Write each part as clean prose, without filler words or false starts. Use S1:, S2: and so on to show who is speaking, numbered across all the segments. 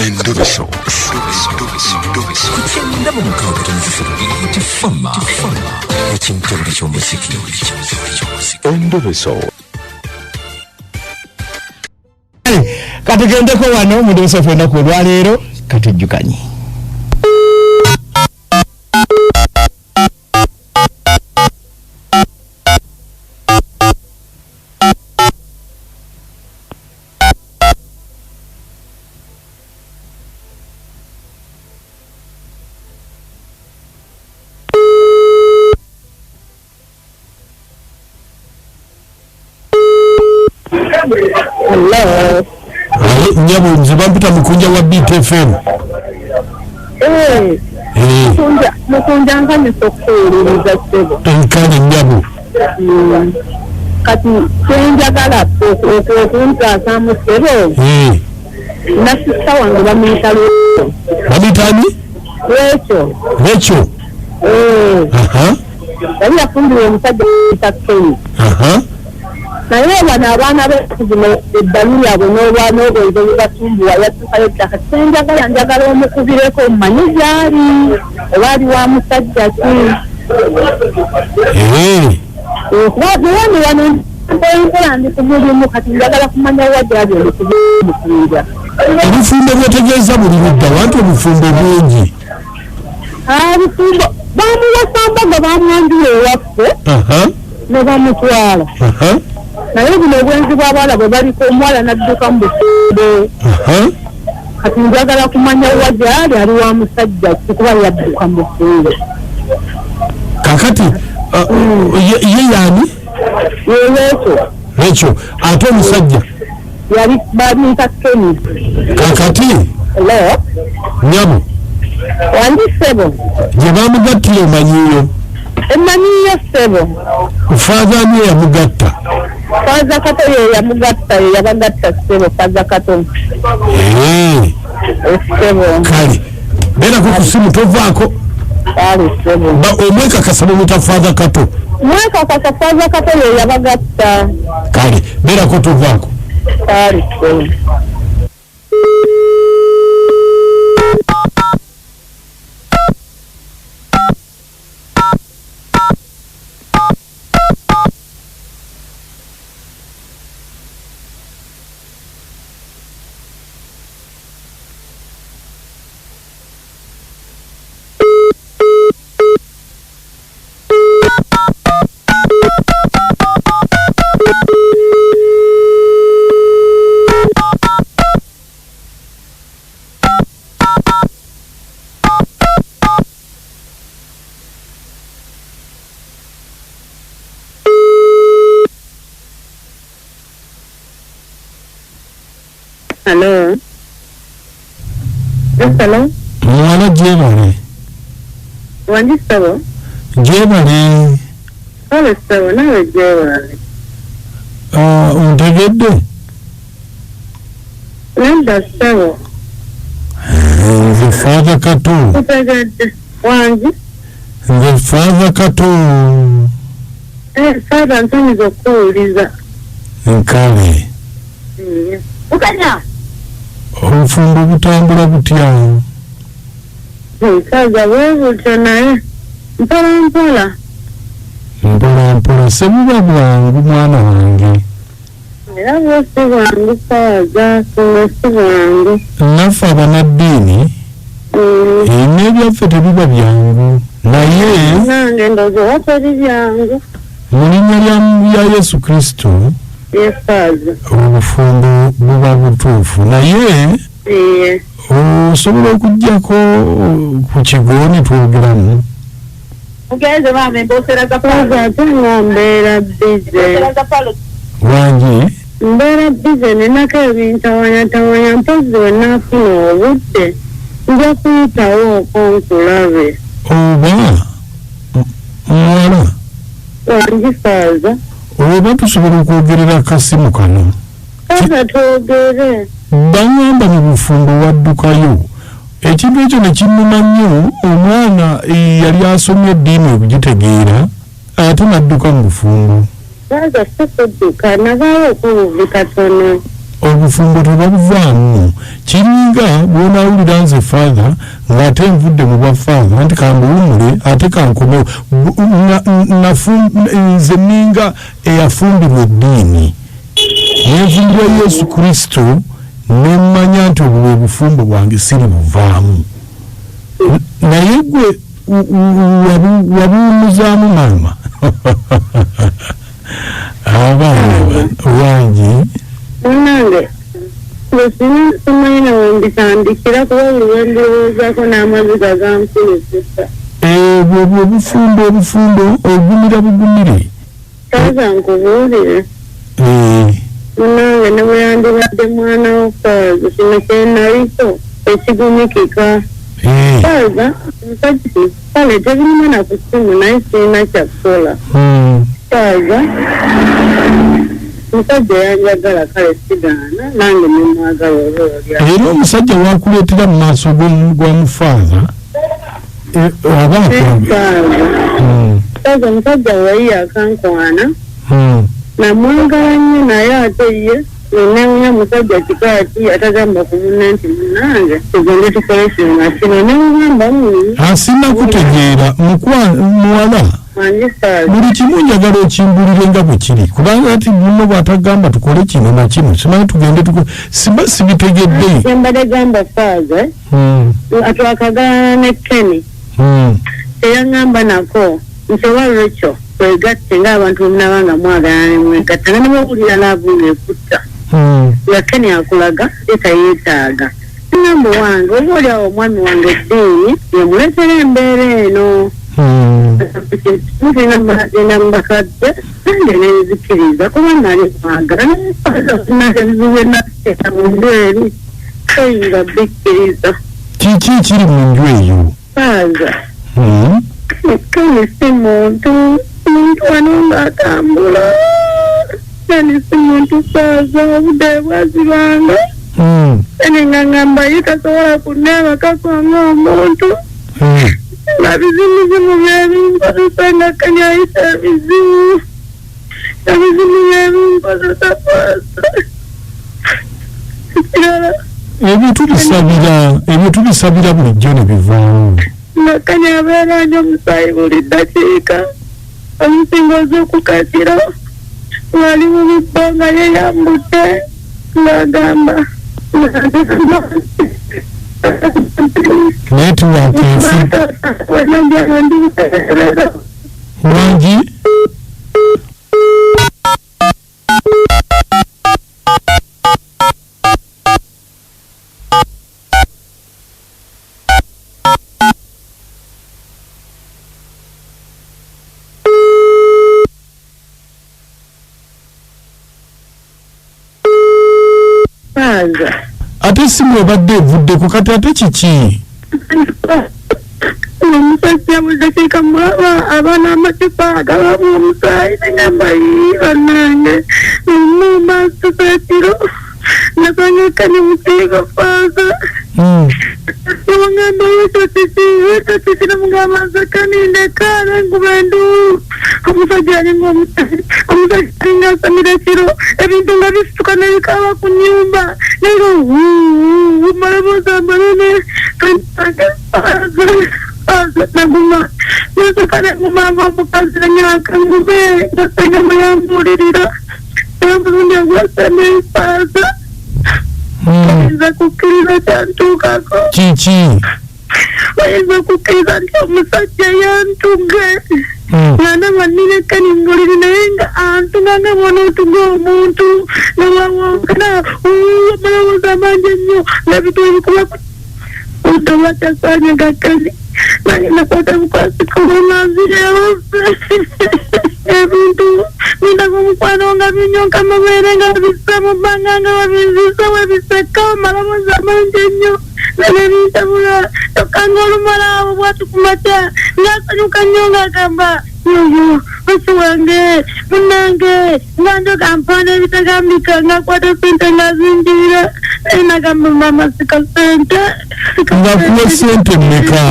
S1: Endobeso. Kutenda mu mukaaga tonzifuna tifama. Ekintu buli ky'omuziki. Endobeso.
S2: Kati gendeko wano mu Endobeso fena ku lwaleero katujjukanye.
S3: Hello.
S2: Nyabu nzibampita mukunja wa BTFM.
S3: Mukunja nkanye sokuwuliriza ssebo.
S2: Enkane nyabu.
S3: Kati kyenjagala okuntaasa mu ssebo. Na sista wange bamuyita Lwecho.
S2: Babitani?
S3: Lwecho. Yali yafumbirwa omusajja ayita Kenya. Naye bano abaana b'ekuzino eddalu lyabwe n'obwezi obubatumbuwa yatuukayo ttaka njagala omukubireko mmanyi gy'ali oba ali wa musajja ki niwani wano mpola ndi ku mulimu kati njagala kumanya wa gy'ali omukubira
S2: obufumbo bwetegeeza buli ludda wanti obufumbo bungi
S3: obufumbo bamuwasambaga bamwanjula ewaffe ne bamutwala naye buno obwenzi bw'abaana bwe baliko omuwala n'adduka mu bufumbo kati njagala kumanya wa gy'ali ali wa musajja kuba yadduka mu bufumbo
S2: kakati ye yaani Lwecho ate omusajja
S3: yali bamuyita Keni
S2: kakati nyabu
S3: wandi ssebo
S2: gye bamugattira omanyiyo
S3: emmanyiyo ssebo
S2: faaza ani yamugatta
S3: Faza Kato ye yamugata ye yabagata ssebo Faza Kato ssebo
S2: kale bera ku kusimu tovaako
S3: kale ssebo
S2: omweka kasaba muta Faza Kato
S3: mweka kasa Faza Kato ye yabagata
S2: kale bera ko tovaako
S3: kale ssebo Hello. Yes, hello.
S2: Mwana gyebale.
S3: Wandi ssebo.
S2: Gyebale.
S3: Kale ssebo nawe gyebale.
S2: Ontegedde?
S3: Nedda ssebo.
S2: Nze Faza Kato.
S3: Otegedde. Wangi?
S2: Nze Faza Kato.
S3: Faza ntumiza okuwuliza.
S2: Nkale.
S3: Ukanya?
S2: Obufumbo butambula butya?
S3: Nkaza bwebutyo naye mpola
S2: sebuba bwangu mwana wange
S3: era bwesi bwangu Faza si bwangu
S2: naffe abanaddiini n'ebyaffe tebiba byangu naye
S3: nange ndowooza oba teri byangu
S2: mu linnya lya Yesu Kristo
S3: Faza
S2: obufumbo buba butuufu naye osobola okuggyako ku kigooni twogeramu
S3: ugeze bambe mboseraga Faza ate nga mbeera bize
S2: wangi
S3: mbeera bize nenako ebintawanyatawanya mpozi wenaafuna obudde nja kuyitawo okonkulabe
S2: oba muwala
S3: wangi Faza
S2: oba tusobola okwogerera akasimu kano
S3: Faza twogere
S2: bangamba mu bufumbo waddukayo ekintu ekyo ne kinnuma nnyo omwana yali asomye eddiini okugitegeera ate n'adduka mu bufumbo
S3: Faza sikudduka nabaawo okubuvi katono
S2: obufumbo tebabuvaamu kiringa bw'onaawulira nze father ng'ate nvudde mu bwa father nti kambuwumule ate kankomewo nze ninga eyafumbirwa eddiini nenfumbirwa Yesu Kristo nemmanya nti obwo bwe bufumbo bwange siri buvaamu naye gwe wabuwumuzaamu mama abaana wangi
S3: munange simanyi wenditandikira kuba buli wendirowoozako n'amaziga gampulizisa
S2: bwe obufumbo ogumira bugumire
S3: saaza nkubuulire munange ne bwe yandibadde mwana w'okaazi kino kyenaliko ekigumikika saaza mpaki kale tebirima na ku ssimu naye sirina kyakukola saaza omusajja yanjagala kale sigaana nange nemwagala olwolya
S2: era omusajja wakuleetera mu maaso g'omufaaza
S3: saaza omusajja wayi akankwana namwagala nnyo naye ate ye nenewunya musajja kikaati atagamba ku munne nti munnange tugende tukolesanga kino nemugamba
S2: asina kutegeera muwala buli kimu njagala okimbulire nga bwe kiri kubanga ati muno bw'atagamba tukole kino na kino simanyi tugende siba sibitegedde
S3: yambadde gamba faaza atwakagana ne Kenny teyaŋŋamba nako nsobola ekyo kwegatte ng'abantu bemulaba nga mwagalana ne mwegatta nga ne bw'owulira laavu ng'ekutta nga Kenny akulaga etayeetaaga ŋŋamba wange oba oliawo omwami wange eddiini yemuleetera embeera eno nambakadde nange nenzikiriza kuba nali mwagala naebizibu enateeka mu nju eri toyinza bikkiriza
S2: kiki kiri mu nju eyo
S3: faaza Kenny si muntu wano ng'atambula Kenny si muntu faaza obudde bwazibanga Kenny nga ŋŋamba ye tasobola kunneebakako ng'omuntu nga bizimuzimu byebinkozesa nga Kenny ayita ebizimu ebizimu byebinkozesa faaza kirala
S2: ebyo tubisabira bulijjo ne bivaamu
S3: nga Kenny abeera nyo omusaayi buli ddakiika omusingozi okukatira wali mu bibbo nga yeyambudde ng'agamba
S2: netiwaka ensi wangi ate simu ebadde evuddeko kati ate kiki
S3: omusajja mu dakiika mwaba abaana amacupa agabamu omusaayi negamba bannange mumaaso petiro nasanga Kenny musiiga faaza newagamba ekyo kiki nemugamba nze Kenny ndeka nenkuba enduulu omusajja alinga omusajja alinga asamira ekiro ebintu nga bisituka nebikaaba ku nnyumba naye malamuzamalene naguma nasoka negumanga omukazi nenyaka ngube nasengama yambulirira namulundi agwasana efaaza oyinza kukkiriza kyantuukako
S2: kiki
S3: oyinza kukkiriza nti omusajja yantuge nga namanire Kenny mbuliri naye nga antuga nga mwana otuga omuntu nawawonkana amalamuza amangi ennyo nga bitu ebikuba udde bwatasaanye ga Kenny nange nakwata bukwasikomananzireose ebintu nindaga omukwano nga binyonka mabeere nga bissa mu bbanga nga babizisa webiseka amalamuza amangi ennyo nanebintabula tokanga olumalaawo bwatukumata ngasanyuka nnyo ng'agamba yoyo wasi wange munnange nga njoga mpaana ebitagambika ngakwata sente ngazinjirira naye nagamba mama sika sente
S2: ngakuwa sente mmeka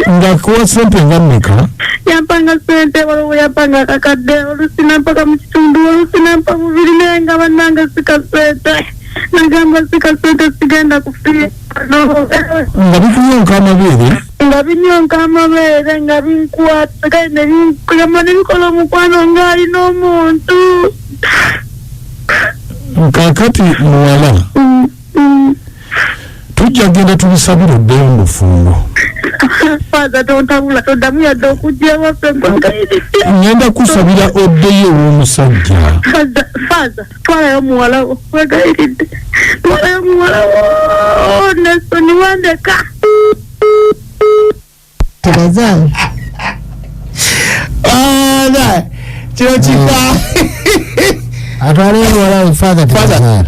S2: ngakuwa sente nga mmeka
S3: yampanga sente waliwo yampanga akakadde olusina mpaka mu kitundu olusina mpa bubiri naye nga bannange sika sente genda kufiira
S2: nga bikunyonka amabeere
S3: nga binyonka amabeere nga binkwata kale ne binkuyama ne bikola omukwano ng'alina omuntu
S2: kaakati muwala tujja genda tubisabira oddeyo mu bufumbo
S3: faaza tontabula toddamu yadde okujja waffe
S2: ngenda kusabira oddeyo ew'omusajja
S3: faaza twalayo muwala wo wegayiridde twalayo muwala wo nesoni wandeka
S4: tebazaala
S2: kino kika
S4: atwale muwala we faaza tebazaala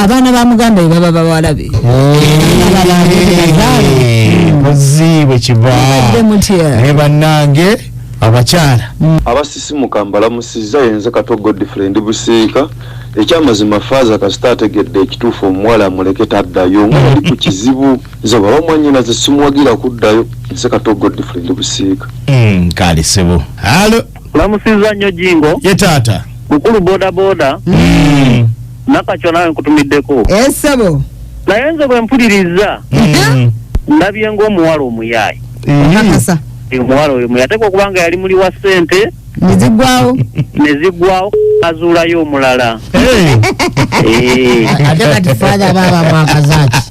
S4: abaana ba muganda be baba bawala be
S2: muziibwe kiva naye bannange abakyala
S5: abasisimuka mbalamusizza yenze Kato Godfrey ndi Busiika ekyamazima faaza kasita ategedde ekituufu omuwala amuleke taddayo nga bali ku kizibu nze baba mwanyina ze simuwagira kuddayo nze Kato Godfrey ndi Busiika
S2: kale sebo halo
S6: lamusizza nnyo Jingo
S2: ye taata
S6: mukulu boda nakakyo nawe nkutumiddeko
S4: esebo
S6: naye nze bwe mpuliriza ndabye ng'omuwala omuyaayi
S4: kakasa
S6: omuwala oyo muyateeka okubanga yali muli wa ssente nezigwawo azuulayo omulala
S4: ate kati faaza baba mwakazaaki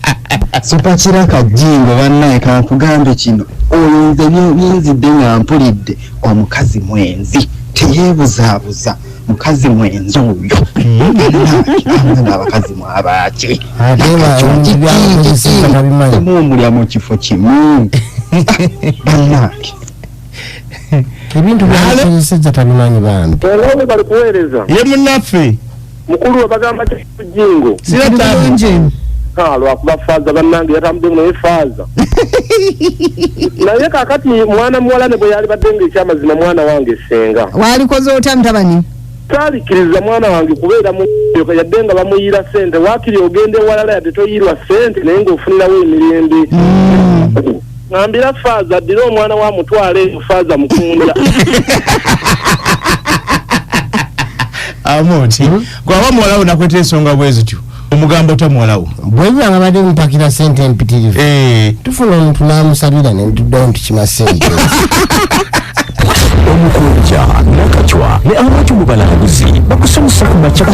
S7: Sipakiraka Jingo bannaye kankugambe kino oyo nze byenzidde nga mpulidde omukazi mwenzi teyeebuzaabuza mukazi mwenzi oyo n'abakazi mwabaki omulya mu kifo kimu bannange
S4: ebintu byakozesezza tabimanyi bambi
S6: olwowe bali kuweereza
S2: ye munnaffe
S6: mukulu we bagamba Jingo
S4: siratanji
S6: lwakuba faaza bannange yatambudde naye faaza naye kakati mwana muwala ne bwe yali badde ng'ekyamazima mwana wange senga
S4: walikoze otya mutabani
S6: taalikiriza mwana wange kubeera mu yadde nga bamuyira ssente waakiri ogende ewalala yadde toyirwa ssente naye ng'ofunirawo emirembe ngambira faaza addire omwana wa mutwala eyo faaza mukunda
S2: amoti gwaba muwalawo nakweta ensonga bwe zityo omugambo tamuwalawo
S4: bwebyanga badde mupakira ssente empitirivu tufuna omuntu n'amusabira netuddayo ntukima ssente
S1: omukunja nakacwa ne abaki mu balaguzi bakusanyusa ku makya